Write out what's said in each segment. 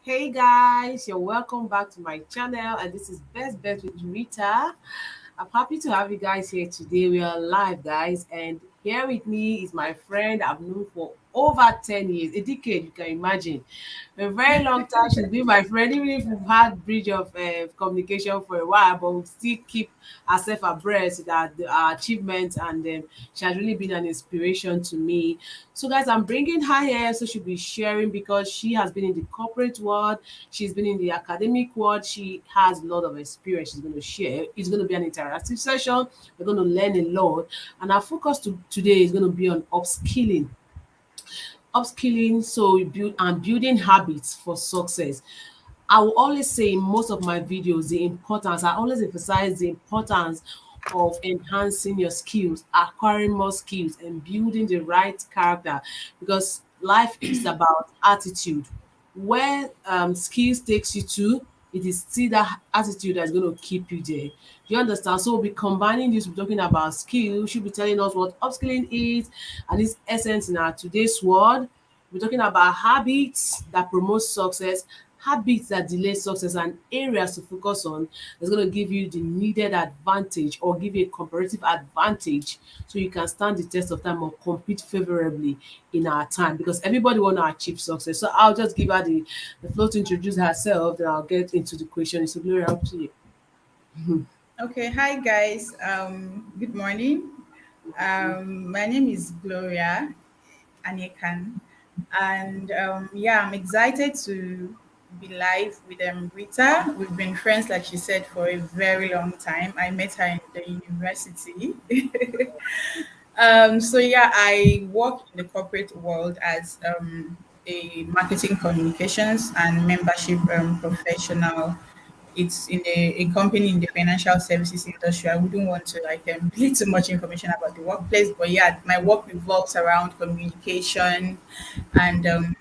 Hey guys, you're welcome back to my channel, and this is Best Bet with Rita. I'm happy to have you guys here today. We are live, guys, and here with me is my friend I've known for over 10 years, a decade, you can imagine. A very long time. She's been my friend, even if we've had bridge of communication for a while, but we still keep ourselves abreast that our achievements, and she has really been an inspiration to me. So, guys, I'm bringing her here so she'll be sharing because she has been in the corporate world, she's been in the academic world, she has a lot of experience she's going to share. It's going to be an interactive session. We're going to learn a lot, and our focus today is going to be on upskilling, so you build and building habits for success. I will always say in most of my videos the importance, I always emphasize the importance of enhancing your skills, acquiring more skills, and building the right character, because life is about attitude. Where skills takes you to, it is still that attitude that's going to keep you there. Do you understand? So we'll be combining this, we're talking about skills, she'll be telling us what upskilling is and its essence in our today's world. We're talking about habits that promote success, habits that delay success, and areas to focus on that's going to give you the needed advantage or give you a comparative advantage so you can stand the test of time or compete favorably in our time, because everybody want to achieve success. So I'll just give her the floor to introduce herself, then I'll get into the question. So Gloria, up to you. Okay, hi guys. Good morning. My name is Gloria Aniekan, and yeah, I'm excited to be live with Rita. We've been friends, like she said, for a very long time. I met her in the university. So yeah, I work in the corporate world as a marketing communications and membership professional. It's in a company in the financial services industry. I wouldn't want to relate too much information about the workplace, but yeah, my work revolves around communication and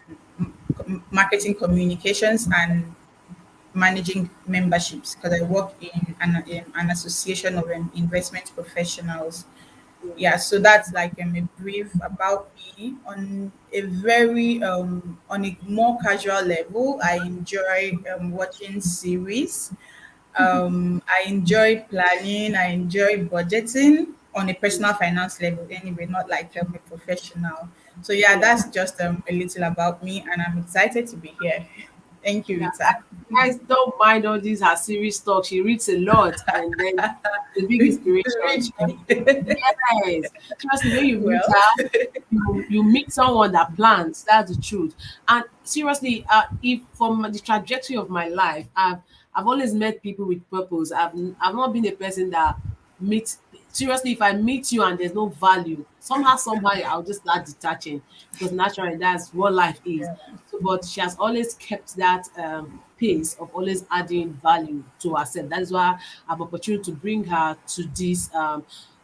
marketing communications and managing memberships because I work in an association of investment professionals. Yeah, so that's a brief about me. On a very on a more casual level, I enjoy watching series. I enjoy planning, I enjoy budgeting on a personal finance level anyway, not like a professional. So yeah, Yeah. that's just a little about me, and I'm excited to be here. Thank you, Yeah, Rita. guys, don't mind all these her serious talk. She reads a lot, and then the big inspiration. Yes, trust me. When you meet Well, her, you meet someone that plans. That's the truth. And seriously, if from the trajectory of my life, I've always met people with purpose. I've not been a person that meets. Seriously, if I meet you and there's no value, somehow I'll just start detaching, because naturally that's what life is. yeah. So, but she has always kept that pace of always adding value to herself. That is why I have opportunity to bring her to this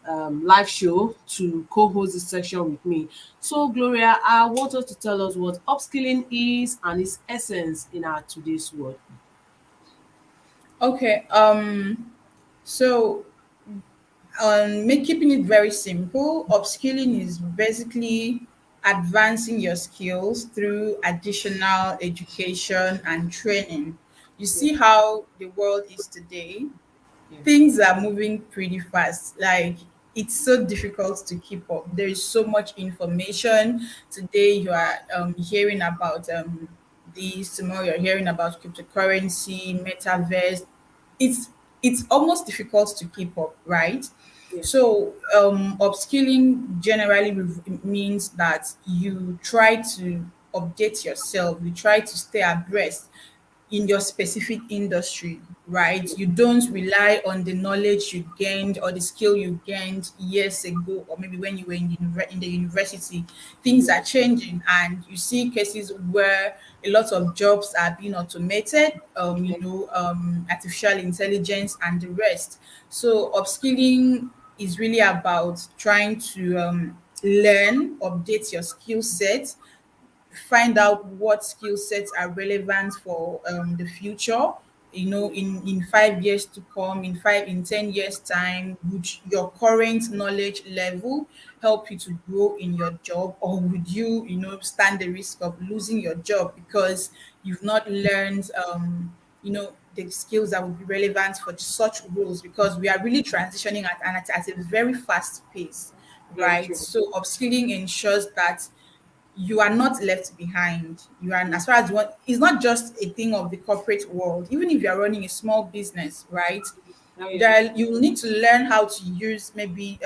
live show to co-host this section with me. So, Gloria, I want us to tell us what upskilling is and its essence in our today's world. Okay. So keeping it very simple, upskilling is basically advancing your skills through additional education and training. You Yeah, see how the world is today. yeah, Things are moving pretty fast. Like, it's so difficult to keep up. There is so much information. Today you are hearing about this, tomorrow you're hearing about cryptocurrency, metaverse. It's almost difficult to keep up, right? yeah, So upskilling generally means that you try to update yourself, you try to stay abreast in your specific industry, right? You don't rely on the knowledge you gained or the skill you gained years ago, or maybe when you were in the university. Things yeah, are changing, and you see cases where a lot of jobs are being automated, yeah, artificial intelligence, and the rest. So, upskilling is really about trying to learn, update your skill set, find out what skill sets are relevant for the future, in 5 years to come, in 10 years time, would your current knowledge level help you to grow in your job, or would you, stand the risk of losing your job because you've not learned the skills that would be relevant for such roles, because we are really transitioning at a very fast pace, Very right? true. So upskilling ensures that you are not left behind. You are, as far as what, it's not just a thing of the corporate world. Even if you are running a small business, right? Oh yeah. You will need to learn how to use maybe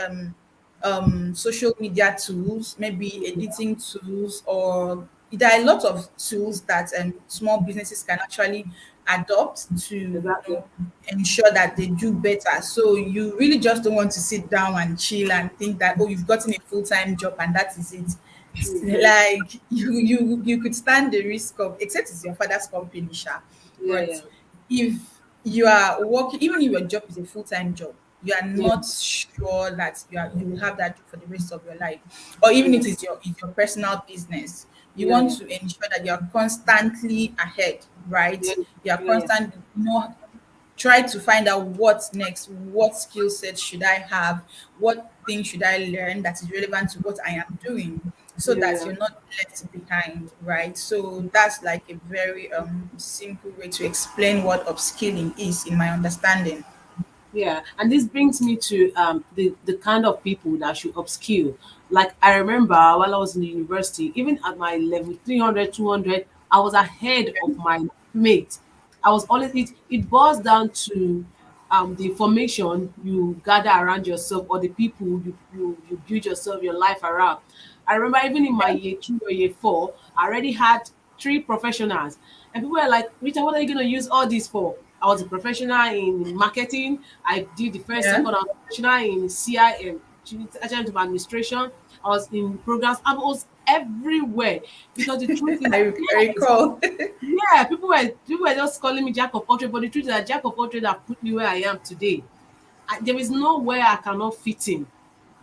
social media tools, maybe editing tools, or there are a lot of tools that small businesses can actually adopt to, Exactly. ensure that they do better. So you really just don't want to sit down and chill and think that, oh, you've gotten a full-time job and that is it. True. Very true. Like you could stand the risk of, except it's your father's company, sha. Yeah, But yeah. if you are working, even if your job is a full-time job, you are Yeah. not sure that you will have that job for the rest of your life. Or even Yeah. if it's your personal business, you Yeah, want yeah. to ensure that you are constantly ahead, right? Yeah. You are Yeah, yeah. constantly, try to find out what's next, what skill set should I have, what thing should I learn that is relevant to what I am doing, so Yeah, that yeah. you're not left behind, right? So that's like a very simple way to explain what upskilling is in my understanding. Yeah, and this brings me to the kind of people that should upskill. Like I remember while I was in the university, even at my level 300, 200, I was ahead of my mate. I was always it boils down to the information you gather around yourself or the people you build yourself your life around. I remember even in my Yeah, year 2 or year 4, I already had 3 professionals. And people were like, Rita, what are you going to use all this for? I was a professional in marketing. I did the first, yeah. second, I was a professional in CI and agent of administration. I was in programs. I was everywhere because the truth is, I yes, recall. yeah, people were just calling me Jack of all trades, but the truth is that Jack of all trades have put me where I am today. There is nowhere I cannot fit in.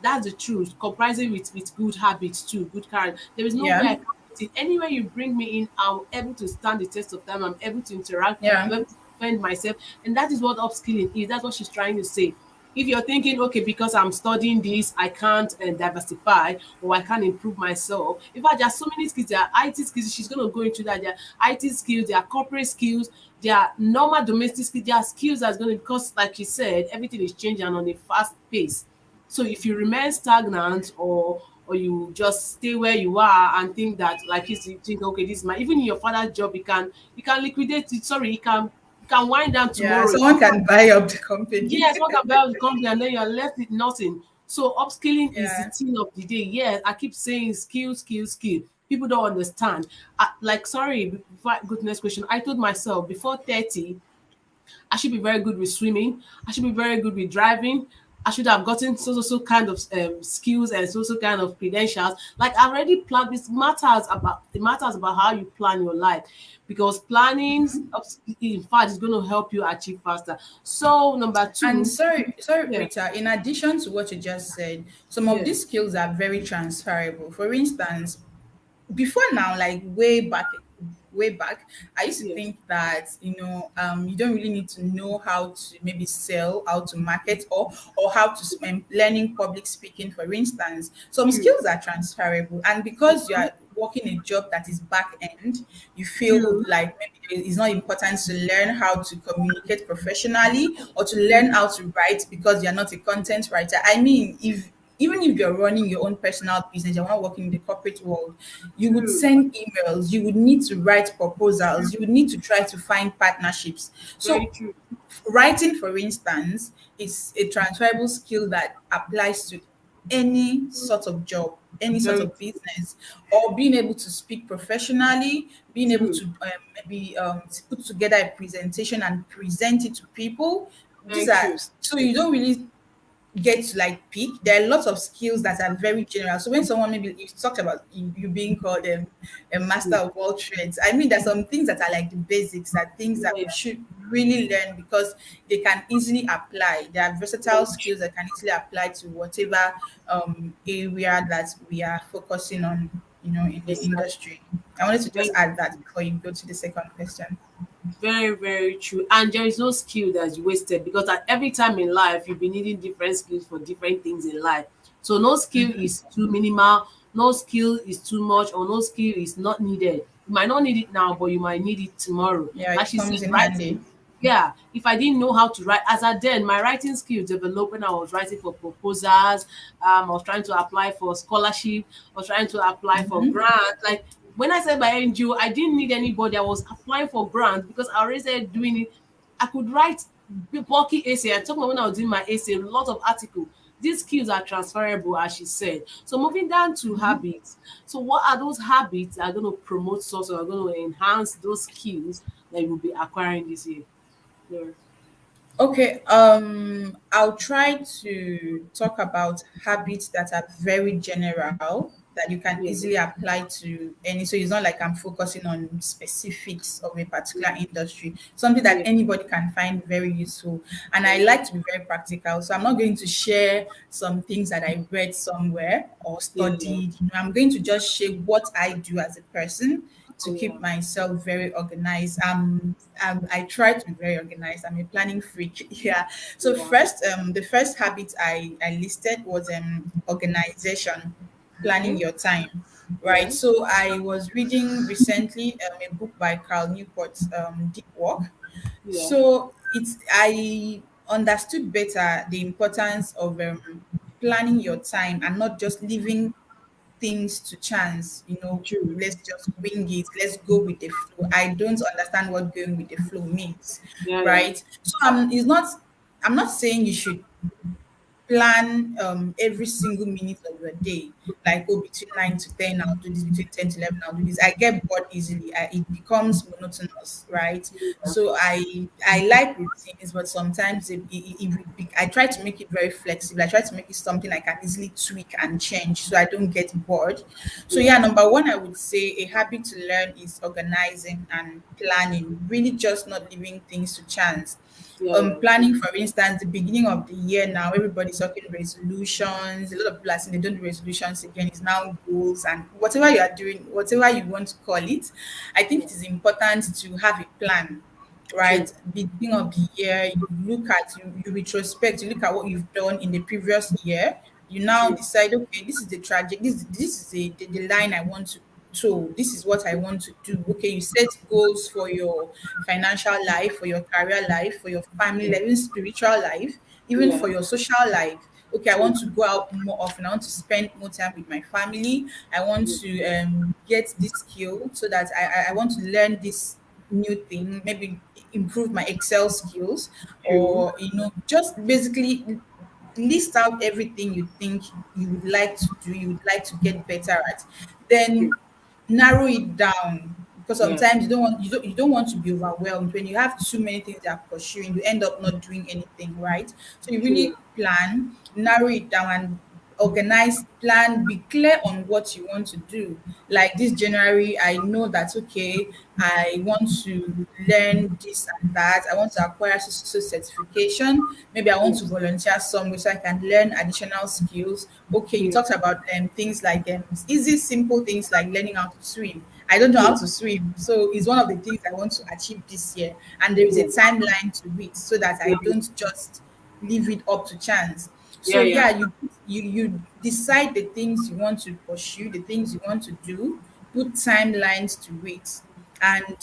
That's the truth. Comprising with good habits too, good character. There is nowhere Yeah, I can fit in. Anywhere you bring me in, I'm able to stand the test of time. I'm able to interact. I'm yeah, able to defend myself, and that is what upskilling is. That's what she's trying to say. If you're thinking, okay, because I'm studying this, I can't diversify or I can't improve myself. In fact, there are so many skills. There are IT skills. She's going to go into that. There are IT skills. There are corporate skills. There are normal domestic skills. There are skills that's going to, because, like you said, everything is changing on a fast pace. So if you remain stagnant or you just stay where you are and think that, like you think, okay, this is my, even in your father's job, you can liquidate it. Sorry, you can wind down yeah. tomorrow. Someone can buy up the company. Yes, what about the company and then you're left with nothing. So upskilling is the Yeah. thing of the day. Yes, I keep saying skill, skill, skill. People don't understand. Like, sorry, before goodness question, I told myself before 30, I should be very good with swimming. I should be very good with driving. I should have gotten so kind of skills and so kind of credentials. Like I already planned. This matters about it matters about how you plan your life, because planning, in fact, is going to help you achieve faster. So number And two, sorry, yeah, Rita, in addition to what you just said, some of yeah, these skills are very transferable. For instance, before now, like way back, I used to yeah, think that you don't really need to know how to maybe sell, how to market, or how to learning public speaking. For instance, some true, skills are transferable, and because you are working a job that is back end, you feel true, like maybe it's not important to learn how to communicate professionally or to mm, learn how to write because you're not a content writer. I mean, if even if you're running your own personal business, you're not working in the corporate world, you would true, send emails, you would need to write proposals, you would need to try to find partnerships. very So true, writing, for instance, is a transferable skill that applies to any sort of job, any sort very of business, or being able to speak professionally, being able true, to maybe put together a presentation and present it to people. These very are, true. so you don't really get to like peak. There are lots of skills that are very general. So when someone, maybe you talked about you being called a master Yeah, of all trades, I mean, there's some things that are like the basics, that things that we yeah, should really learn because they can easily apply. They are versatile very skills true. that can easily apply to whatever area that we are focusing on, in the Exactly. industry. I wanted to just Very add that before you go to the second question. Very, very true. And there is no skill that's wasted, because at every time in life you'll be needing different skills for different things in life. So no skill is too minimal, no skill is too much, or no skill is not needed. You might not need it now, but you might need it tomorrow. Yeah, Like it she said, comes in handy. writing. Yeah, if I didn't know how to write, as I then my writing skill developed when I was writing for proposals. I was trying to apply for scholarship. I was trying to apply for grants. Like when I said my NGO, I didn't need anybody. I was applying for grants because I already started doing it. I could write bulky essay. I talked about when I was doing my essay, a lot of article. These skills are transferable, as she said. So moving down to habits. So what are those habits that are going to promote success or are going to enhance those skills that you will be acquiring this year? Yeah. Okay, I'll try to talk about habits that are very general that you can Yeah. easily apply to any. So it's not like I'm focusing on specifics of a particular industry, something that Yeah. anybody can find very useful. And I Yeah. like to be very practical. So I'm not going to share some things that I read somewhere or Yeah. Yeah. studied. I'm going to just share what I do as a person to Oh, yeah. keep myself very organized. I try to be very organized. I'm a planning freak. Yeah. So Yeah. first, the first habit I listed was organization, planning Okay. your time. Right. Yeah. So I was reading recently a book by Carl Newport, Deep Work. Yeah. So it's I understood better the importance of planning your time and not just living things to chance, True. let's just wing it, let's go with the flow. I don't understand what going with the flow means, Yeah. Yeah. right? So I'm not saying you should plan every single minute of your day. Like, oh, between 9 to 10, I'll do this, between 10 to 11, I'll do this. I get bored easily. It becomes monotonous, right? Yeah. So I like routines, but sometimes I try to make it very flexible. I try to make it something I can easily tweak and change so I don't get bored. So, Yeah. yeah, number one, I would say a habit to learn is organizing and planning, really just not leaving things to chance. Yeah. Yeah. Planning, for instance, the beginning of the year now, everybody's talking resolutions. A lot of people are saying they don't do resolutions again. It's now goals and whatever you are doing, whatever you want to call it. I think Yeah. it is important to have a plan, True. right? Beginning of the year, you retrospect, you look at what you've done in the previous year. You now True. decide, okay, this is the tragic, this is the line I want to toe. This is what I want to do. Okay, you set goals for your financial life, for your career life, for your family life, even spiritual life, even Yeah. for your social life. Okay, I True. want to go out more often. I want to spend more time with my family. I want Yeah. to get this skill so that I want to learn this new thing, maybe improve my Excel skills, True. or just basically list out everything you think you would like to do, you would like to get better at. True. Then narrow it down, because Yeah. sometimes you don't want to be overwhelmed. When you have too many things that are pursuing, you end up not doing anything, right? So you True. really plan, narrow it down, and organize, plan, be clear on what you want to do. Like this January, I know that, okay, I want to learn this and that. I want to acquire so certification. Maybe I want to Yes. volunteer somewhere so I can learn additional skills. Okay, you Yeah. talked about things like easy, simple things like learning how to swim. I don't know how Yeah. to swim, so it's one of the things I want to achieve this year. And there is a Yeah. timeline to it so that I Yeah. don't just leave it up to chance. Yeah. So Yeah. yeah, you decide the things you want to pursue, the things you want to do, put timelines to it, and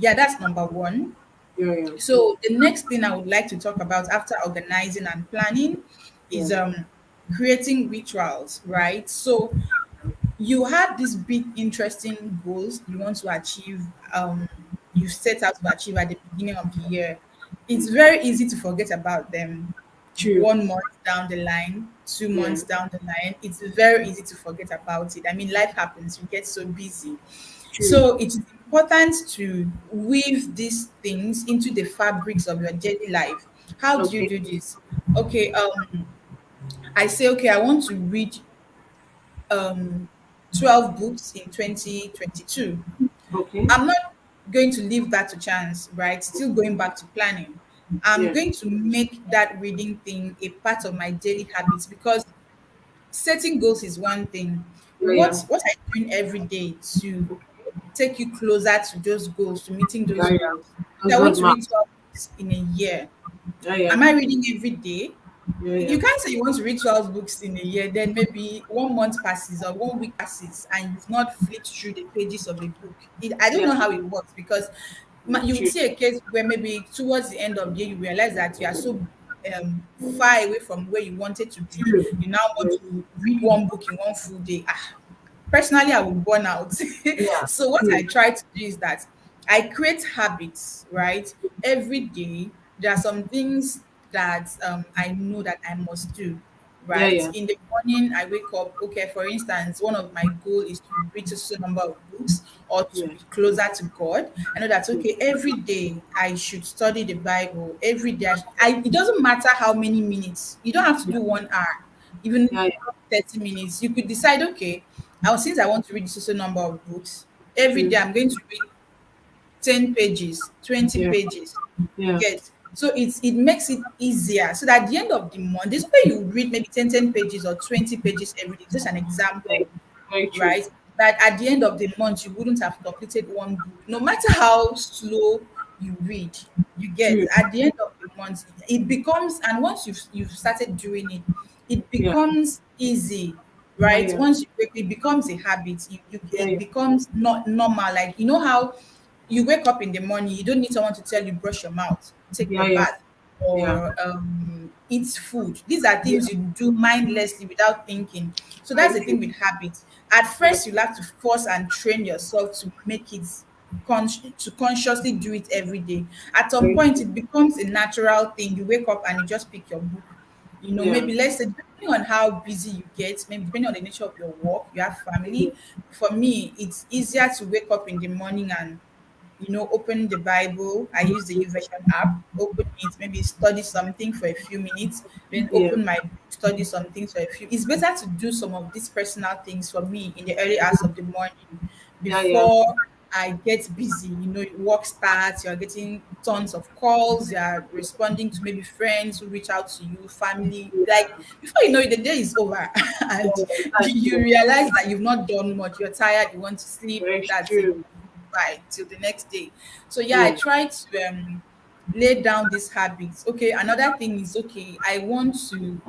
yeah, that's number one. Yeah. Yeah. So the next thing I would like to talk about after organizing and planning Yeah. is creating rituals, right? So you have these big interesting goals you want to achieve, um you set out to achieve at the beginning of the year. It's very easy to forget about them. True. 1 month down the line, two Yeah. months down the line, it's very easy to forget about it. I mean, life happens, we get so busy. True. So it is important to weave these things into the fabrics of your daily life. How do you Okay. do this? Okay, I say, okay, I want to read um 12 books in 2022. Okay. I'm not going to leave that to chance, right? Still going back to planning. I'm Yeah. going to make that reading thing a part of my daily habits, because setting goals is one thing. Yeah. Yeah. What are you doing every day to Okay. take you closer to those goals, to meeting Yeah, those yeah. goals. So That's I want what to matters. read 12 books in a year. Yeah, yeah. Am I reading every day? Yeah, yeah. You can't say you want to read 12 books in a year, then maybe 1 month passes or 1 week passes and you've not flipped through the pages of a book. I don't Yeah. know how it works because you would True. see a case where maybe towards the end of the year you realize that you are so far away from where you wanted to be. True. You now want Very to read one book in one full day. Personally, I would burn out. yeah. So what I True. try to do is that I create habits, right? Every day there are some things that I know that I must do, Yeah, right? yeah. In the morning I wake up, okay, for instance, one of my goal is to read a certain number of books or to Yeah. be closer to God. I know that, Yeah. okay, every day I should study the Bible. Every day it doesn't matter how many minutes. You don't have to Yeah. do 1 hour, even Yeah. 30 minutes. You could decide, okay, since I want to read a certain number of books, every True. day I'm going to read 10 pages, 20 Yeah. pages. You Yeah. get. So it makes it easier. So that at the end of the month, this way you read maybe 10 pages or 20 pages every day. Just an Yeah. example, Very true. right? That at the end of the month, you wouldn't have completed one book, no matter how slow you read. You get True. at the end of the month, it becomes, and once you've started doing it, it Yeah. becomes easy, Yeah. right? Yeah. Once you break it becomes a habit. Yeah. It Yeah. becomes not normal. Like you know how you wake up in the morning, you don't need someone to tell you brush your mouth, take Yeah. your Yeah. bath, Yeah. or eat food. These are Yeah. things you do mindlessly without thinking. So that's Very the thing true. with habits. At Yeah. first, you have to force and train yourself to make it to consciously do it every day. At some Very point, true. it becomes a natural thing. You wake up and you just pick your book. Yeah. Maybe let's say depending on how busy you get, maybe depending on the nature of your work, you have family. For me, it's easier to wake up in the morning and open the Bible. I use the YouVersion app, open it, maybe study something for a few minutes, then Yeah. open my book, study something for a few. It's better to do some of these personal things for me in the early hours of the morning Yeah. Yeah. before I get busy. Work starts, you're getting tons of calls, you're responding to maybe friends who reach out to you, family. Like Yeah. before you know it, the day is over and Yeah. you Exactly. realize that you've not done much. You're tired, you want to sleep, Very that's it, true. by till the next day. So yeah, I Yeah. try to lay down these habits. Okay, another thing is, okay, I want to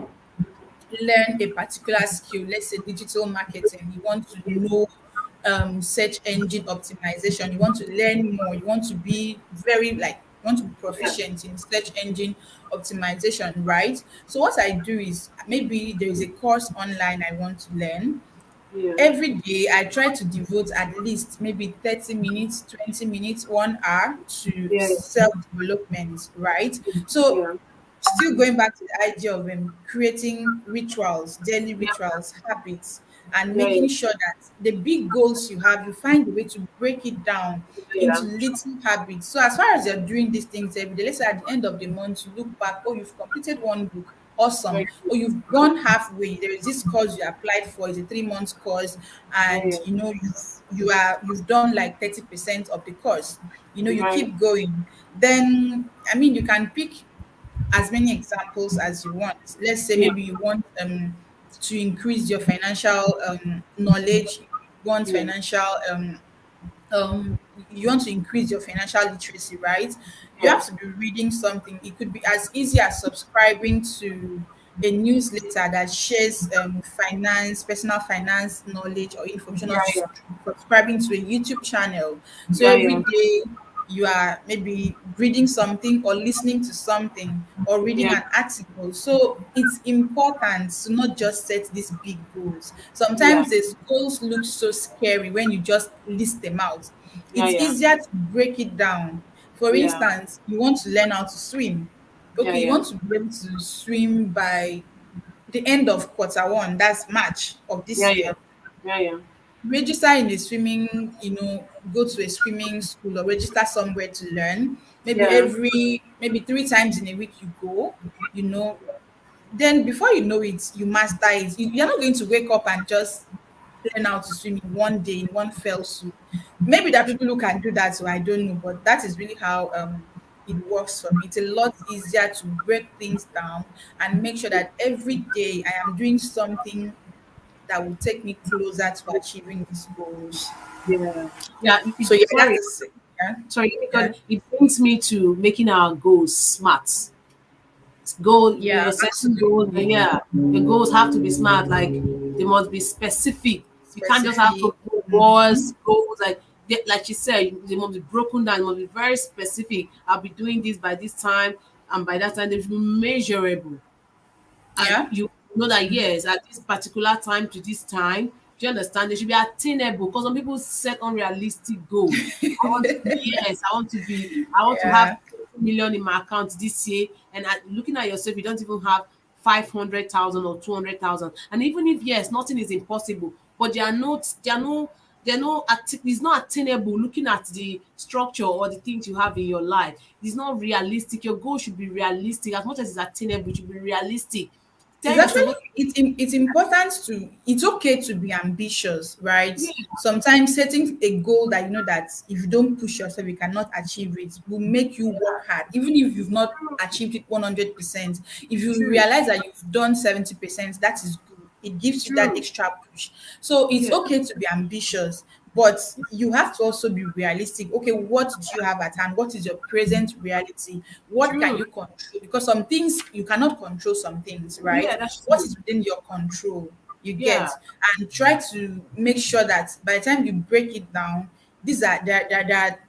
learn a particular skill, let's say digital marketing. You want to know search engine optimization. You want to learn more. You want to be very like you want to be Yeah. proficient in search engine optimization, right? So what I do is maybe there is a course online I want to learn. Yeah. Every day I try to devote at least maybe 30 minutes, 20 minutes, 1 hour to Yeah. self-development, right? So Yeah. still going back to the idea of creating rituals, daily Yeah. rituals, habits, and Yeah. Yeah. making sure that the big goals you have, you find a way to break it down into Yeah. little habits. So as far as you're doing these things every day, let's say at the end of the month, you look back, oh, you've completed one book, awesome. Very true. Or you've gone halfway. There is this course you applied for, it's a 3 month course, Yeah. and Yeah. you've done like 30% of the course. You Right. keep going. Then I mean you can pick as many examples as you want. Let's say Yeah. maybe you want to increase your financial knowledge, you want Yeah. financial um you want to increase your financial literacy, right? You Yeah. have to be reading something. It could be as easy as subscribing to a newsletter that shares personal finance knowledge or information, or Yeah. Yeah. subscribing to a YouTube channel. So Yeah. every Yeah. day you are maybe reading something or listening to something or reading Yeah. an article. So it's important to not just set these big goals. Yeah. Sometimes these goals look so scary when you just list them out. Yeah. It's Yeah. easier to break it down. For Yeah. instance, you want to learn how to swim. Yeah. Okay, you Yeah. want to be able to swim by the end of quarter 1, that's March of this Yeah. Yeah. year. Yeah. Yeah. Register in a swimming, go to a swimming school or register somewhere to learn. Yeah. Maybe 3 times in a week you go, you know, then before you know it, you master it. You're not going to wake up and just learn how to swim in one day, in one fell swoop. Maybe there are people who can do that, so I don't know, but that is really how it works for me. It's a lot easier to break things down and make sure that every day I am doing something that will take me closer to achieving these goals. Yeah. Yeah. So yeah, Sorry. that's the yeah. Sorry, because Yeah. it brings me to making our goals smart. Goal, when Yeah, you're setting goals, then absolutely. yeah, your goals have to be smart. Like they must be specific. You can't just have Specific. words, goals like you said, they must be broken down. They must be very specific. I'll be doing this by this time, and by that time they should be measurable. And Yeah. you know that yes, at this particular time to this time, do you understand? They should be attainable because some people set unrealistic goals. I want to have Yeah. 20 million in my account this year, and looking at yourself, you don't even have 500,000 or 200,000. And even if yes, nothing is impossible, but it's not attainable looking at the structure or the things you have in your life. It's not realistic. Your goal should be realistic. As much as it's attainable, it should be realistic. Tell It's actually yourself, okay, it's important to it's okay to be ambitious, right? yeah, Sometimes setting a goal that you know that if you don't push yourself, you cannot achieve it will make you work hard, even if you've not achieved it 100%. If you true, realize that you've done 70%, that is good. It gives you that true, extra push. So it's yeah, okay to be ambitious, but you have to also be realistic. Okay, what do you have at hand? What is your present reality? What can true, you control? Because some things you cannot control, some things, right? yeah, that's What true, is within your control? You yeah, get, and try to make sure that by the time you break it down, these are there are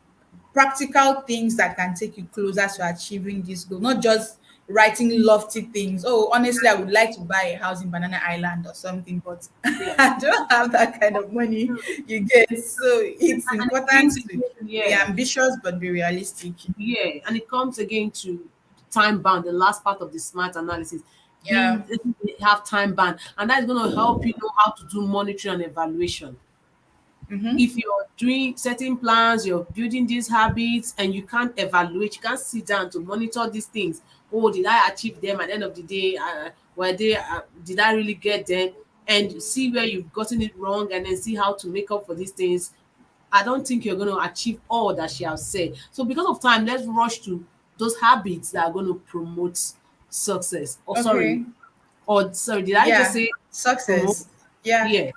practical things that can take you closer to achieving this goal, not just writing lofty things. Oh, honestly, I would like to buy a house in Banana Island or something, but yeah, I don't have that kind of money. true. You get, so it's And it important brings to again, be yeah, ambitious but be realistic. yeah, and it comes again to time bound, the last part of the SMART analysis. Yeah. Have time bound, and that's going to help you know how to do monitoring and evaluation. Mm-hmm. If you're doing certain plans, you're building these habits, and you can't evaluate, you can't sit down to monitor these things. Oh, did I achieve them at the end of the day? Did I really get them? And see where you've gotten it wrong, and then see how to make up for these things. I don't think you're going to achieve all that she has said. So, because of time, let's rush to those habits that are going to promote success. Okay. Or sorry, did I just Yeah. say promote? Success. Yeah. Yeah,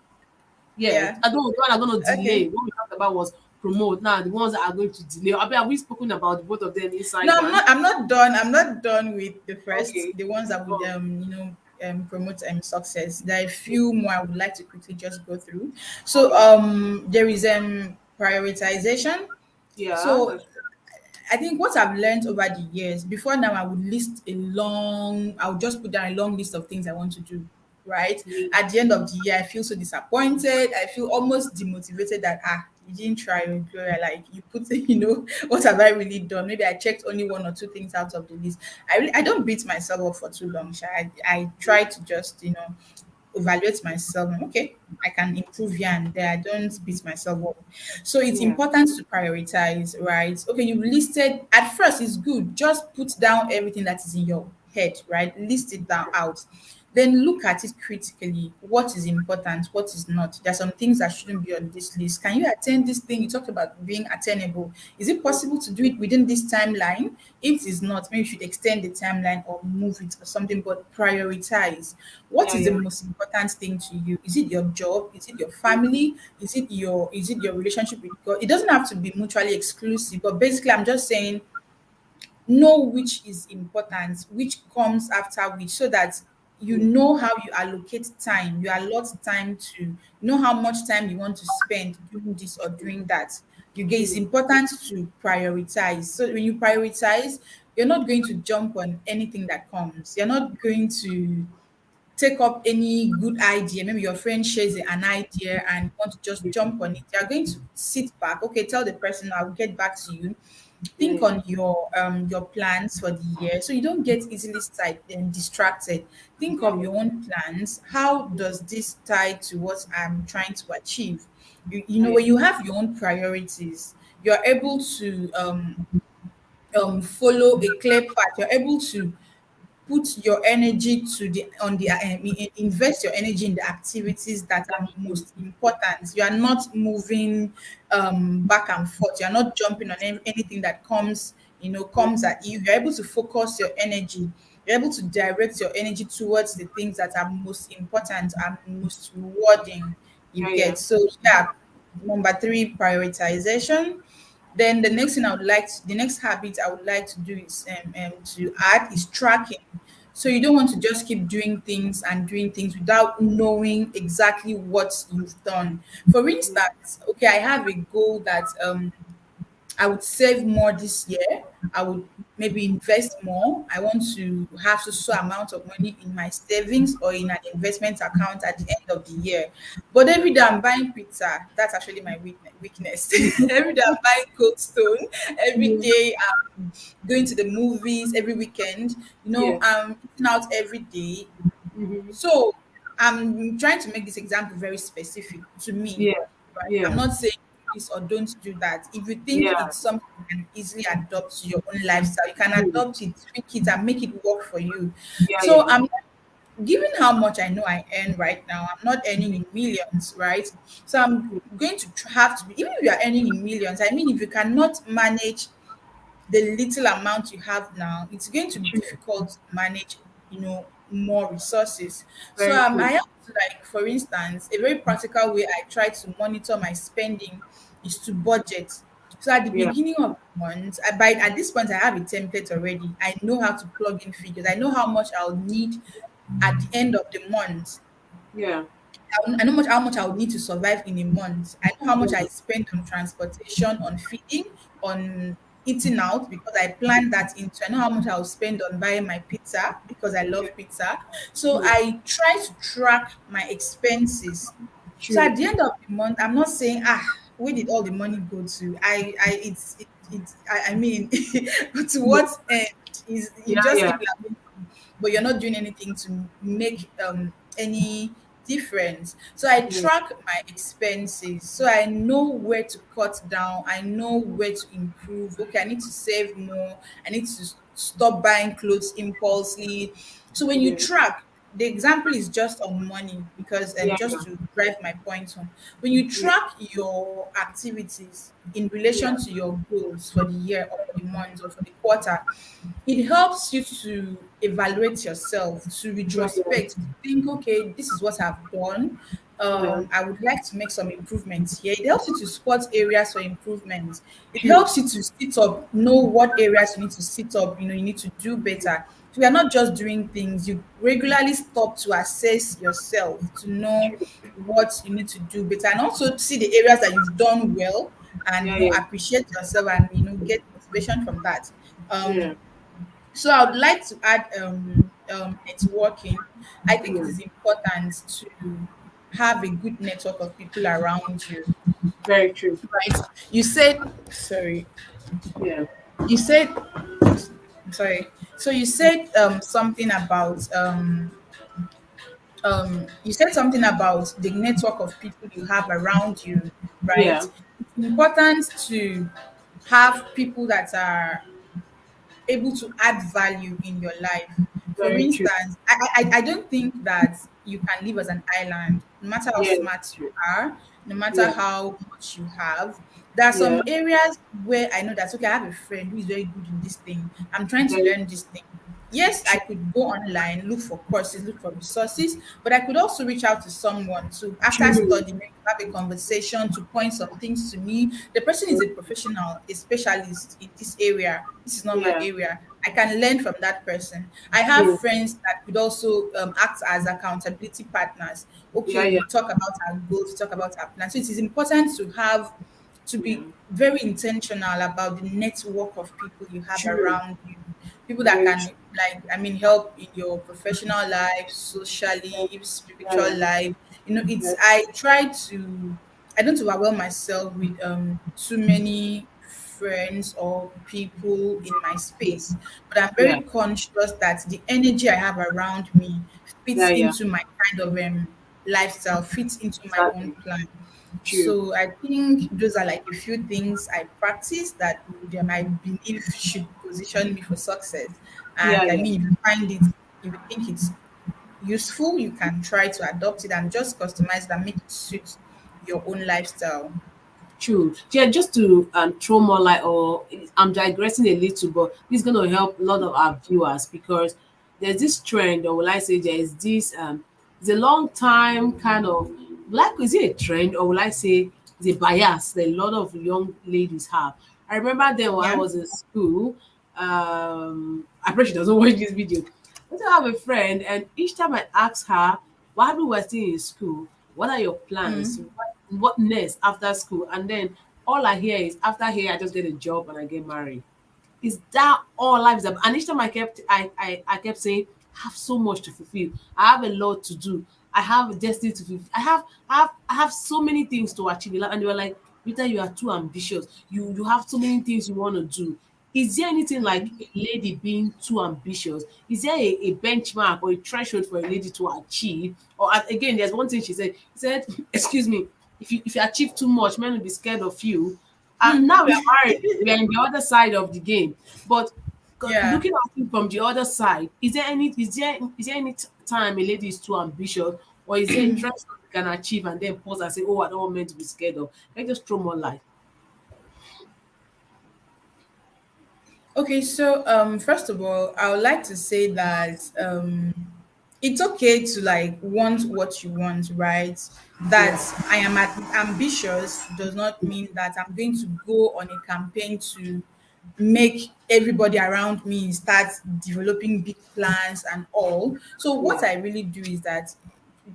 yeah, Yeah. I don't know. The one I'm going to delay. Okay. What we talked about was promote. Now, the ones that are going to delay. I mean, have we spoken about both of them No, inside I'm one? not. I'm not done. I'm not done with the first, Okay. the ones that would Oh, promote success. There are a few more I would like to quickly just go through. So okay. there is prioritization. Yeah, So that's I think what I've learned over the years, before now, I would list a long, I would just put down a long list of things I want to do. Right. true. At the end of the year, I feel so disappointed. I feel almost demotivated that, you didn't try, oh, Gloria. Like you put, what have I really done? Maybe I checked only one or two things out of the list. I don't beat myself up for too long. Sha. I try to just, evaluate myself. And, okay, I can improve here and there. I don't beat myself up. So it's Yeah, important to prioritize, right? Okay, you listed at first, it's good. Just put down everything that is in your head, right? List it down out. Then look at it critically. What is important? What is not? There are some things that shouldn't be on this list. Can you attend this thing? You talked about being attainable. Is it possible to do it within this timeline? If it is not, maybe you should extend the timeline or move it or something, but prioritize. What yeah, is the yeah, most important thing to you? Is it your job? Is it your family? Is it your relationship with God? It doesn't have to be mutually exclusive, but basically I'm just saying know which is important, which comes after which, so that you yeah, know how you allocate time. You allot time to know how much time you want to spend doing this or doing that. You get, it's true. important to prioritize. So when you prioritize, you're not going to jump on anything that comes. You're not going to take up any good idea. Maybe your friend shares an idea and you want to just jump on it. You're going to sit back. Okay, tell the person, I'll get back to you. Think Yeah, on your plans for the year so you don't get easily side and distracted. Think of yeah, your own plans. How does this tie to what I'm trying to achieve? yeah, When you have your own priorities, you're able to follow a clear path. You're able to put your energy to the on the invest your energy in the activities that are that's true. most important. You are not moving back and forth. You are not jumping on anything that comes at you. You're able to focus your energy. You're able to direct your energy towards the things that are most important and most rewarding. You Yeah, yeah, get, so yeah. Number three, prioritization. Then the next habit I would like to do is to add is tracking. So you don't want to just keep doing things and doing things without knowing exactly what you've done. For instance, okay, I have a goal that I would save more this year. I would maybe invest more. I want to have so amount of money in my savings or in an investment account at the end of the year. But every day I'm buying pizza. That's actually my weakness. Every day I'm buying Cold Stone. Every Yeah. day I'm going to the movies every weekend. Yeah. I'm eating out every day. Mm-hmm. So I'm trying to make this example very specific to me, Yeah. right? I'm Yeah. not saying do this or don't do that. If you think Yeah. it's something you can easily adopt to your own lifestyle, you can True. adopt it, tweak it, and make it work for you. Yeah. So Yeah. I'm given how much I know I earn right now, I'm not earning in millions, right? So I'm going to have to be, even if you are earning in millions, I mean, if you cannot manage the little amount you have now, it's going to be True. difficult to manage, more resources. So Very I true. have to, like, for instance, a very practical way I try to monitor my spending is to budget. So at the Yeah. beginning of the month, at this point I have a template already. I know how to plug in figures. I know how much I'll need at the end of the month. Yeah. I know how much I would need to survive in a month. I know how much I Yeah. spend on transportation, on feeding, on eating out because I plan that into. I know how much I will spend on buying my pizza because I Yeah. love pizza. So Yeah. I try to track my expenses. So True. at the end of the month, I'm not saying, where did all the money go to? I mean, to Yeah. what end is you Yeah. just Yeah. keep like, but you're not doing anything to make any difference. So I Yeah. track my expenses so I know where to cut down, I know where to improve. Okay, I need to save more, I need to stop buying clothes impulsively. So when you Yeah. track, the example is just on money because Yeah. just Yeah. to drive my point home. When you Yeah. track your activities in relation Yeah. to your goals for the year or for the month or for the quarter, it helps you to evaluate yourself, to Yeah. Yeah. retrospect, to think, okay, this is what I've done. Yeah. I would like to make some improvements here. It helps you to spot areas for improvement. It True. helps you to sit up, know what areas you need to sit up, you need to do better. So you are not just doing things, you regularly stop to assess yourself, to know True. what you need to do better, and also see the areas that you've done well and Yeah. Yeah. appreciate yourself and get motivation from that. Yeah. So I would like to add networking. I think it Yeah. is important to have a good network of people around you, Very true. right? You said, sorry, Yeah. you said, sorry. So you said something about you said something about the network of people you have around you, right? Yeah. It's important to have people that are able to add value in your life. For Very true. instance, I don't think that you can live as an island, no matter how Yeah. smart you are, no matter Yeah. how much you have. There are Yeah. some areas where I know that, okay, I have a friend who is very good in this thing. I'm trying to Very learn this thing. Yes, I true. could go online, look for courses, look for resources, but I could also reach out to someone to, after True. studying, maybe have a conversation to point some things to me. The person is a professional, a specialist in this area. This is not my Yeah. area. I can learn from that person. I have True. friends that could also act as accountability partners. Yeah. Okay, Yeah. we talk about our goals, we talk about our plans. So it is important to Yeah. be very intentional about the network of people you have True. around you. People that Very can, true. like, I mean, help in your professional life, Yeah. socially, Yeah. spiritual Yeah. life. Yeah. I don't overwhelm myself with too many friends or people in my space, but I'm Yeah. very conscious that the energy I have around me Yeah. fits Yeah. into my kind of lifestyle, fits into my own Exactly. plan. True. So I think those are like a few things I practice that I believe should position me for success. Yeah. And I Yeah. mean, if you think it's useful, you can try to adopt it and just customize it and make it suit your own lifestyle. True. Yeah, just to throw more light, or I'm digressing a little, but this is going to help a lot of our viewers because there's this trend, or will I say there is this, it's a long time kind of, like, is it a trend, or will I say the bias that a lot of young ladies have. I remember then when I Yeah. was in school, I pray she doesn't watch this video. I used to have a friend, and each time I asked her, while we were still in school, what are your plans? Mm. What next after school? And then all I hear is, after here, I just get a job and I get married. Is that all life is about? And each time I kept saying, I have so much to fulfill. I have a lot to do. I have a destiny to fulfill. I have so many things to achieve in life. And they were like, Rita, you are too ambitious. You have so many things you want to do. Is there anything like a lady being too ambitious? Is there a benchmark or a threshold for a lady to achieve? Or again, there's one thing she said. She said, excuse me, if you achieve too much, men will be scared of you. Now we are married, we are in the other side of the game. But Yeah. looking at it from the other side, is there any time a lady is too ambitious, or is there a threshold you can achieve and then pause and say, "Oh, I don't want men to be scared of"? Let's just throw more light. Okay, so first of all, I would like to say that it's okay to like want what you want, right? Yeah, That I am ambitious does not mean that I'm going to go on a campaign to make everybody around me start developing big plans and all. So what yeah, I really do is that,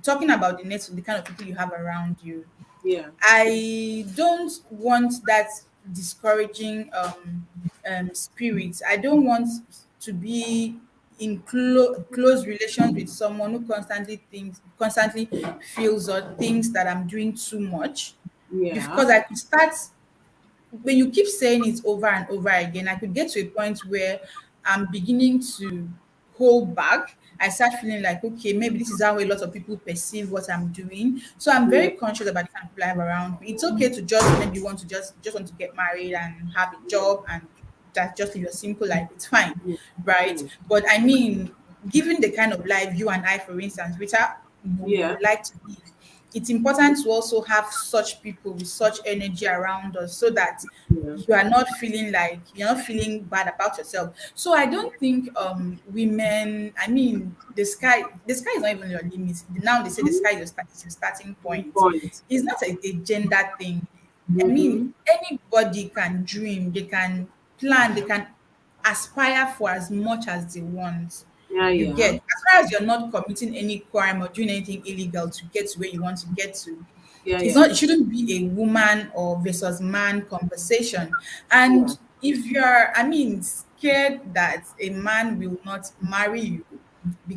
talking about the kind of people you have around you, yeah, I don't want that discouraging spirit. I don't want to be in close relations with someone who constantly feels or thinks that I'm doing too much, yeah, because I could start, when you keep saying it over and over again, I could get to a point where I'm beginning to hold back. I start feeling like, okay, maybe this is how a lot of people perceive what I'm doing. So I'm yeah, very conscious about the kind of people I have around me. It's okay to just maybe want to just want to get married and have a job and that just live your simple life. It's fine, yeah, right? mm, But I mean, given the kind of life you and I, for instance, which are we yeah, would like to live, it's important to also have such people with such energy around us so that yeah, you're not feeling bad about yourself. So I don't think women, I mean, the sky is not even your limit. Now they say the sky is your starting good point. point. It's not a gender thing. I mean, Mm-hmm. anybody can dream, they can plan, they can aspire for as much as they want. Yeah, You yeah, get, as far as you're not committing any crime or doing anything illegal to get to where you want to get to, yeah, it's yeah, not, it shouldn't be a woman or versus man conversation. yeah, And if you're, I mean, scared that a man will not marry you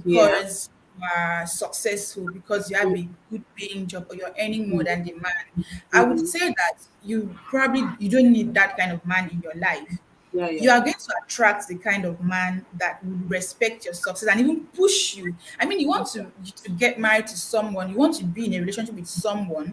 yeah, because you are successful, because you have a good paying job or you're earning more mm-hmm. than the man, I would Mm-hmm. say that you don't need that kind of man in your life. Yeah, You yeah, are going to attract the kind of man that will respect your success and even push you. I mean, you want to get married to someone, you want to be in a relationship with someone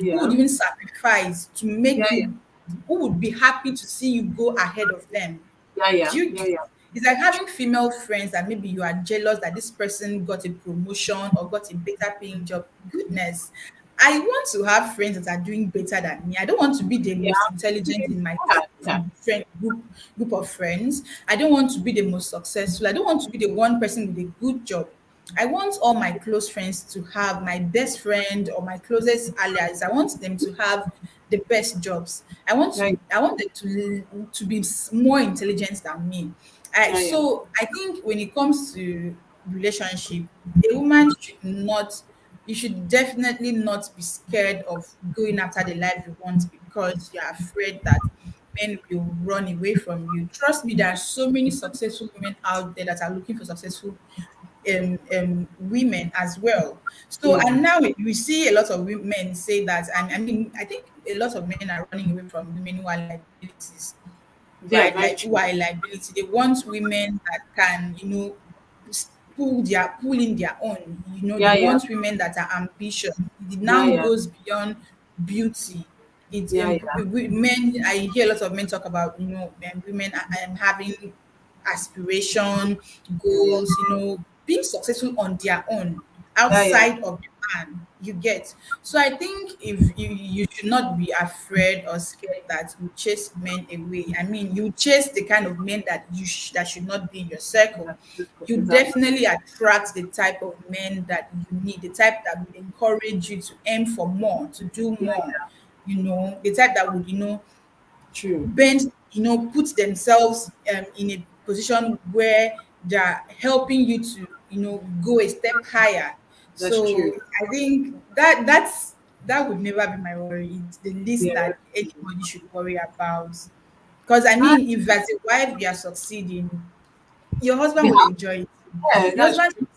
who would yeah, even sacrifice to yeah, make yeah, you, who would be happy to see you go ahead of them. yeah, Do yeah, you yeah, get? yeah, It's like having female friends that maybe you are jealous that this person got a promotion or got a better paying job. Goodness, I want to have friends that are doing better than me. I don't want to be the yeah, most intelligent in my yeah, yeah, friend group of friends. I don't want to be the most successful. I don't want to be the one person with a good job. I want all my close friends to have, my best friend or my closest allies, I want them to have the best jobs. yeah, I want them to be more intelligent than me. yeah, yeah, So I think when it comes to relationship, a woman should not, you should definitely not be scared of going after the life you want because you're afraid that men will run away from you. Trust me, there are so many successful women out there that are looking for successful women as well. So, yeah. and now we see a lot of women say that, I mean, I think a lot of men are running away from women who are liabilities, Yeah, right? very Like who true. are a liability. They want women that can, pull in their own. They Yeah, yeah, want women that are ambitious. It yeah, now yeah, goes beyond beauty. It's yeah, yeah, men. I hear a lot of men talk about women having aspiration, yeah, goals. Being successful on their own yeah, yeah, outside of the man. You get. So I think if you should not be afraid or scared that you chase men away. I mean, you chase the kind of men that that should not be in your circle. You exactly. definitely attract the type of men that you need, the type that will encourage you to aim for more, to do Yeah, more. yeah, the type that would, True. bend, put themselves in a position where they're helping you to, go a step higher. That's So true. I think that would never be my worry. It's the least Yeah, that that's true. anybody should worry about. Because I Ah, mean, if as a wife you are succeeding, your they husband will have, enjoy it. yeah, Your that's husband, true.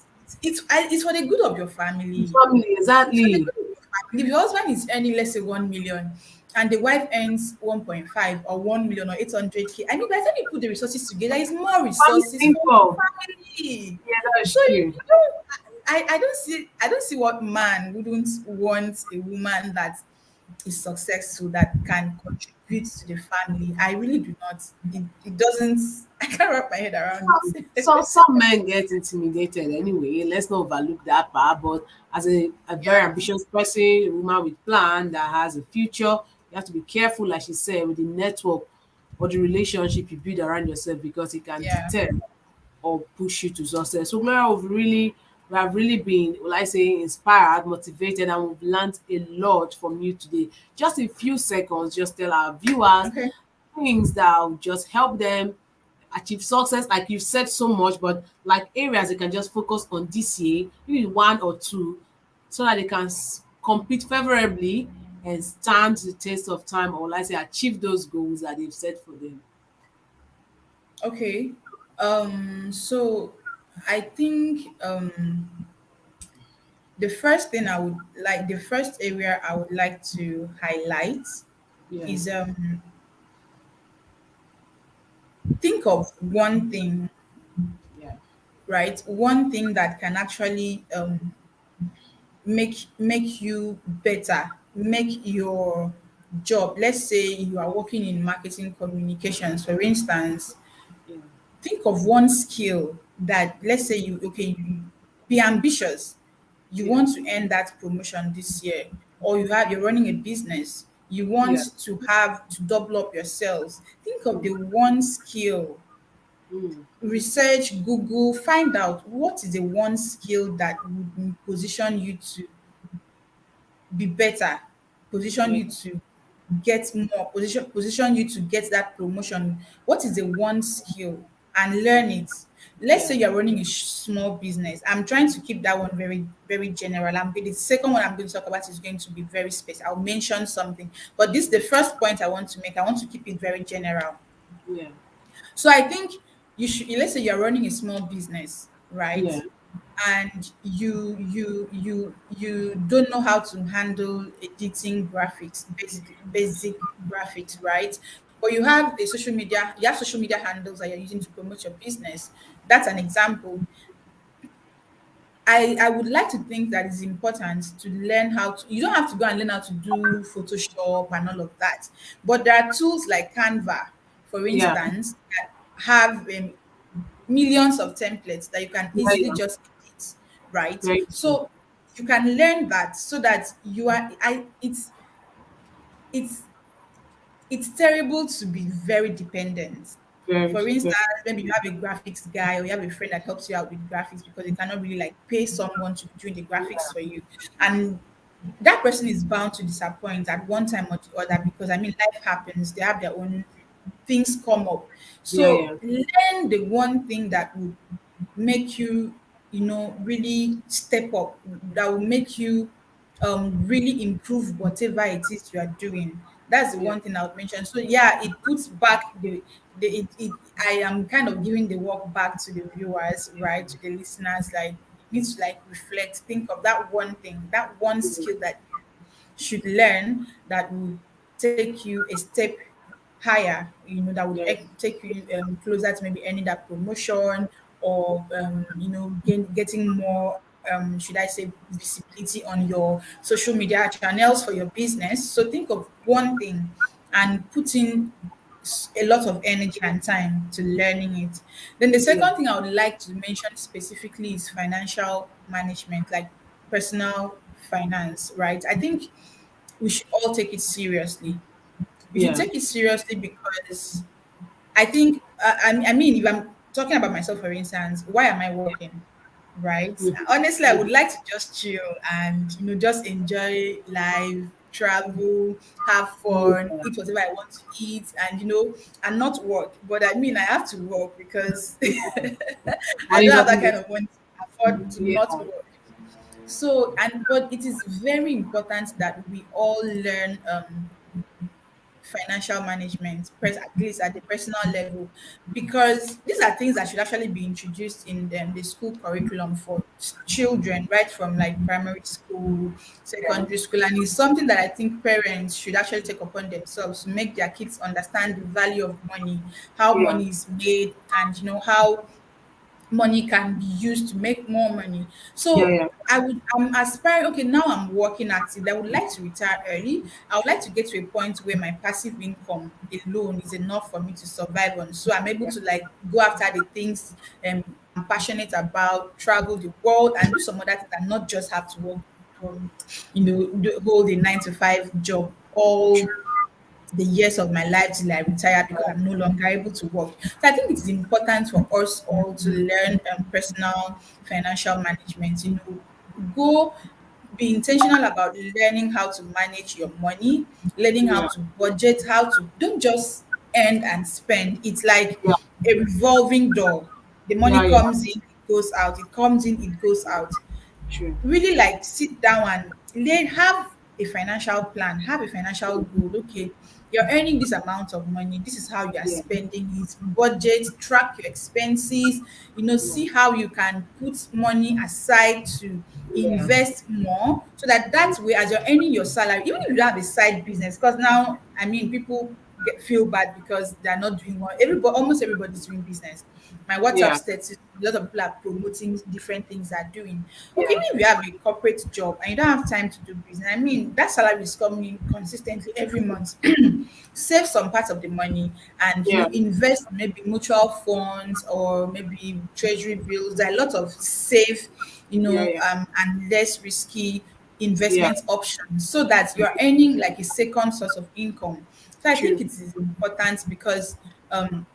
it's for the good of your family. Family, It's for the exactly. good of your family. If your husband is earning, let's say, 1 million, and the wife earns 1.5 or 1 million or 800K, I mean, by the time you put the resources together, it's more Family resources for the income. family. Yeah, that's So true. you don't, I don't see what man wouldn't want a woman that is successful, that can contribute to the family. I really do not. It doesn't. I can't wrap my head around it. Some men get intimidated anyway. Let's not overlook that part. But as a very Yeah. ambitious person, a woman with plan that has a future, you have to be careful, like she said, with the network or the relationship you build around yourself because it can Yeah. deter or push you to success. So Gloria, we have really been, will I say, inspired, motivated, and we've learned a lot from you today. Just in few seconds, just tell our viewers Okay. things that will just help them achieve success. Like you've said so much, but like areas they can just focus on this year, maybe one or two, so that they can compete favorably and stand the test of time, or let's say achieve those goals that they've set for them. Okay. So I think the first area I would like to highlight Yeah, is, think of one thing, yeah, right? One thing that can actually make you better, make your job. Let's say you are working in marketing communications, for instance. yeah, Think of one skill that, let's say, you be ambitious. You yeah, want to earn that promotion this year, or you're running a business. You want yeah. to double up your sales. Think of Mm, the one skill. mm, Research, Google, find out what is the one skill that would position you to be better, position yeah, you to get more, position you to get that promotion. What is the one skill, and learn it. Let's say yeah, you're running a small business. I'm trying to keep that one very, very general. The second one I'm going to talk about is going to be very specific. I'll mention something, but this is the first point I want to make. I want to keep it very general. yeah, So I think you should, let's say you're running a small business, right? yeah, And you don't know how to handle editing graphics, basic graphics, right? But you have social media handles that you're using to promote your business. That's an example. I would like to think that it's important to learn how to, you don't have to go and learn how to do Photoshop and all of that. But there are tools like Canva, for yeah, instance, that have millions of templates that you can yeah, easily yeah. just edit, right? Very true. So you can learn that, so that you are I it's it's terrible to be very dependent. Very, For very. instance, maybe you have a graphics guy, or you have a friend that helps you out with graphics, because you cannot really like pay someone to be doing the graphics for you. And that person is bound to disappoint at one time or the other, because I mean, life happens, they have their own things come up. Yeah, So yeah, learn the one thing that would make you, really step up, that will make you really improve whatever it is you are doing. That's the yeah, one thing I would mention. So yeah, it puts back I am kind of giving the work back to the viewers, right? To the listeners, like, you need to like reflect, think of that one thing, that one mm, skill that should learn, that will take you a step higher, that would yeah, take you closer to maybe earning that promotion, or getting more, should I say, visibility on your social media channels for your business. So think of one thing and put in a lot of energy and time to learning it. Then the yeah, second thing I would like to mention specifically is financial management, like personal finance, right? I think we should all take it seriously. We should yeah. take it seriously, because I think, I mean, if I'm talking about myself, for instance, why am I working? Right? Mhm, Honestly, I mhm. would like to just chill and, just enjoy life, travel, have fun, Yeah. eat whatever I want to eat, and and not work. But I mean, I have to work because I Money don't have that doesn't kind make of money to afford to yeah, not work. So, and but it is very important that we all learn financial management, at least at the personal level, because these are things that should actually be introduced in the school curriculum for children, right from like primary school, yeah, secondary school, and it's something that I think parents should actually take upon themselves to make their kids understand the value of money, how yeah, money is made, and how money can be used to make more money. yeah, So yeah, I'm aspiring, okay, now I'm working active. I would like to retire early. I would like to get to a point where my passive income alone is enough for me to survive on. So I'm able to like go after the things I'm passionate about, travel the world and do some other things and not just have to work hold a 9 to 5 job all true, the years of my life till I retire because I'm no longer able to work. So I think it is important for us all to learn personal financial management. Go be intentional about learning how to manage your money, learning how yeah, to budget, how to don't just earn and spend. It's like yeah, a revolving door. The yeah, money yeah, comes in, it goes out. It comes in, it goes out. true, Really like sit down and have a financial plan, have a financial goal. Okay, you're earning this amount of money, this is how you are yeah, spending it. Budget, track your expenses, yeah, see how you can put money aside to yeah, invest more, so that that way as you're earning your salary, even if you don't have a side business, because now I mean people feel bad because they're not doing well. Everybody, almost everybody's doing business. My WhatsApp yeah, status, a lot of people are promoting different things they're doing. Okay, yeah, even if you have a corporate job and you don't have time to do business, I mean, that salary is coming in consistently every month. Save some part of the money and, yeah, invest in maybe mutual funds or maybe treasury bills. There are a lot of safe, yeah, yeah, and less risky yeah, investment options so that you're earning like a second source of income. So I think true, it is important because um,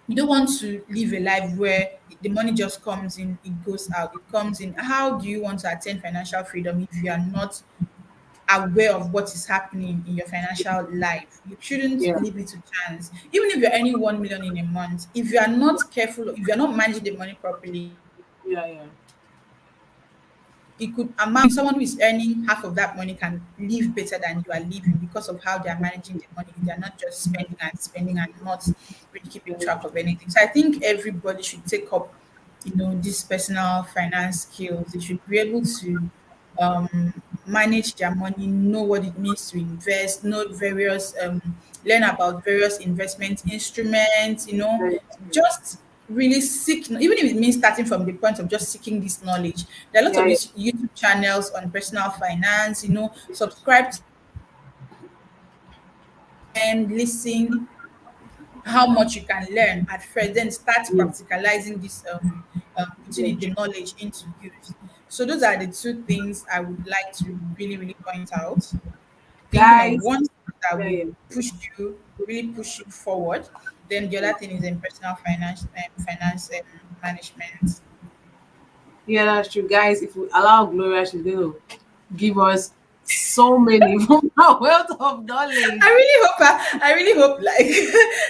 you don't want to live a life where the money just comes in, it goes out, it comes in. How do you want to attain financial freedom if you are not aware of what is happening in your financial life? You shouldn't yeah, leave it to chance. Even if you're earning 1 million in a month, if you are not careful, if you're not managing the money properly, yeah, yeah, it could amount someone who is earning half of that money can live better than you are living because of how they are managing the money. They are not just spending and not really keeping very track of anything. So I think everybody should take up, these personal finance skills. They should be able to manage their money, know what it means to invest, know various learn about various investment instruments, very true, just really seek, even if it means starting from the point of just seeking this knowledge. There are lots yeah, of yeah, these YouTube channels on personal finance, subscribe to and listen how much you can learn at first, then start mm, practicalizing this, putting very it, the true, knowledge into use. So those are the two things I would like to really, really point out. Thinking of guys, one that yeah, will yeah. really push you forward. Then the other thing is in personal finance management. Yeah, that's true, guys. If we allow Gloria, she's going to give us so many from her wealth of knowledge. I really hope like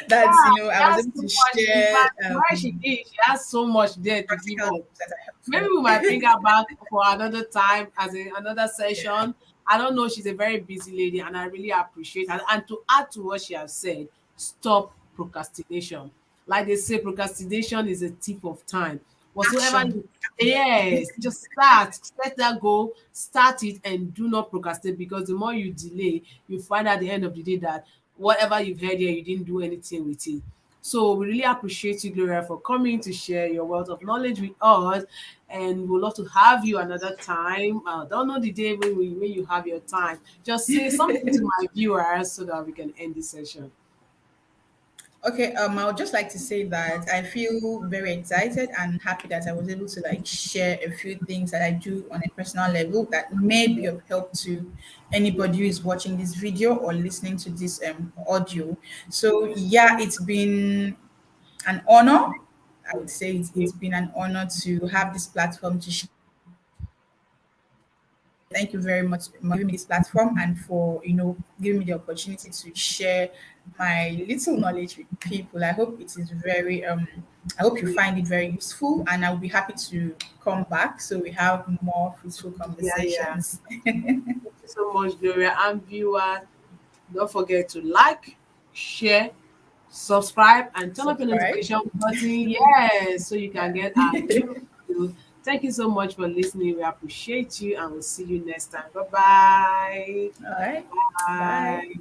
that, Yeah, she I was has able so to much. In share fact, where she is, she has so much there to give practical us. tips that are Maybe helpful. we might bring her back for another time as in another Yeah. session. I don't know. She's a very busy lady, and I really appreciate her. And to add to what she has said, stop procrastination. Like they say, procrastination is a thief of time. Whatsoever Action. you, yes, just start, set that goal, start it, and do not procrastinate because the more you delay, you find at the end of the day that whatever you've heard here, you didn't do anything with it. So we really appreciate you, Gloria, for coming to share your wealth of knowledge with us, and we'd love to have you another time. I don't know the day when you have your time. Just say something to my viewers so that we can end this session. Okay, I would just like to say that I feel very excited and happy that I was able to like share a few things that I do on a personal level that may be of help to anybody who is watching this video or listening to this audio. So yeah, it's been an honor. I would say it's been an honor to have this platform to share. I thank you very much for giving me this platform and for giving me the opportunity to share my little knowledge with people. I hope it is very I hope you find it very useful, and I'll be happy to come back so we have more fruitful Yeah, yeah. conversations. Thank you so much, Gloria. And viewers, don't forget to like, share, subscribe, and turn up your Subscribe. notification button. Yes, so you can Yeah. get our new videos. Thank you so much for listening. We appreciate you, and we'll see you next time. Bye-bye. All right. Bye. Bye.